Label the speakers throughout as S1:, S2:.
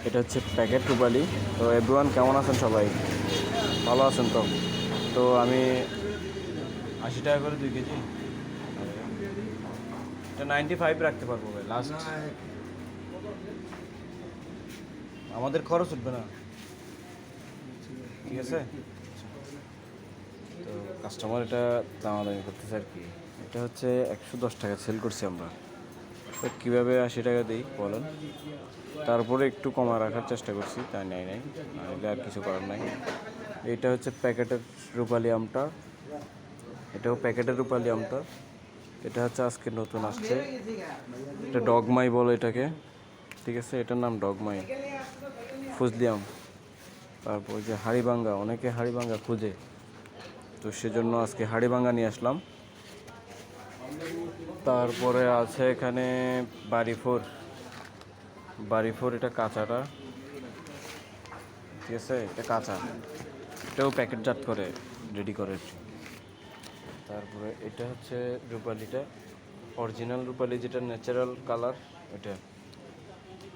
S1: এটা হচ্ছে প্যাকেট রূপালি। তো এভরিওয়ান কেমন আছেন সবাই? ভালো আছেন তো? তো আমি 80 টাকা করে 2 কেজি, এটা 95 রাখতে পারবো ভাই লাস্ট। আমাদের খরচ উঠবে না, ঠিক আছে? তো কাস্টমার এটা দামাদামি করতেছে আর কি। এটা হচ্ছে 110 টাকা সেল করছি আমরা। তো কীভাবে 80 টাকা দিই বলেন? তারপরে একটু কমা রাখার চেষ্টা করছি, তাই নাই নাহলে আর কিছু করার নাই। এটা হচ্ছে প্যাকেটের রূপালি আমটা, এটাও প্যাকেটের রূপালি আমটা। এটা হচ্ছে আজকে নতুন আসছে, এটা ডগমাই বলে এটাকে, ঠিক আছে? এটার নাম ডগমাই, ফজলি আম। তারপর যে হাড়িভাঙ্গা, অনেকে হাড়িভাঙ্গা খুঁজে, তো সেজন্য আজকে হাড়িভাঙ্গা নিয়ে আসলাম। তারপরে আছে এখানে বাড়িফোর, বাড়িফোর এটা কাঁচাটা, ঠিক আছে? এটা কাঁচা, এটাও প্যাকেটজাত করে রেডি করে। তারপরে এটা হচ্ছে রূপালিটা, অরিজিনাল রূপালি, যেটা ন্যাচারাল কালার। এটা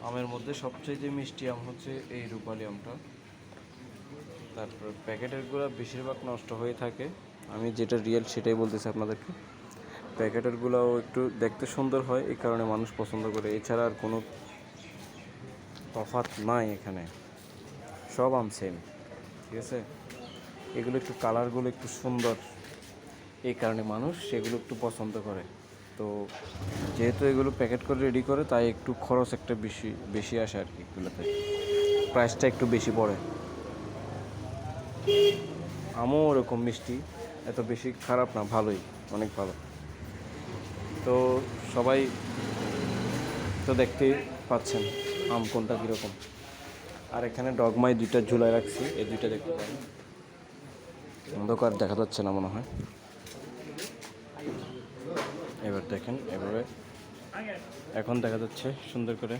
S1: আমের মধ্যে সবচেয়ে মিষ্টি আম হচ্ছে এই রূপালি আমটা। তারপর প্যাকেটেরগুলো বেশিরভাগ নষ্ট হয়ে থাকে, আমি যেটা রিয়েল সেটাই বলতেছি আপনাদেরকে। প্যাকেটেরগুলোও একটু দেখতে সুন্দর হয়, এই কারণে মানুষ পছন্দ করে, এছাড়া আর কোনো তফাৎ নাই এখানে, সব আম সেম, ঠিক আছে? এগুলো একটু কালারগুলো একটু সুন্দর, এই কারণে মানুষ সেগুলো একটু পছন্দ করে। তো যেহেতু এগুলো প্যাকেট করে রেডি করে, তাই একটু খরচ একটা বেশি বেশি আসে আর কি, এগুলোতে প্রাইসটা একটু বেশি পড়ে। আমও ওরকম মিষ্টি, এত বেশি খারাপ না, ভালোই, অনেক ভালো। তো সবাই তো দেখতেই পাচ্ছেন আম কোনটা কীরকম। আর এখানে ডগমাই 2টা ঝুলায় রাখছি, এই 2টা দেখতে পারেন। অন্ধকার দেখা যাচ্ছে না মনে হয়, এবার দেখেন, এভাবে এখন দেখা যাচ্ছে সুন্দর করে।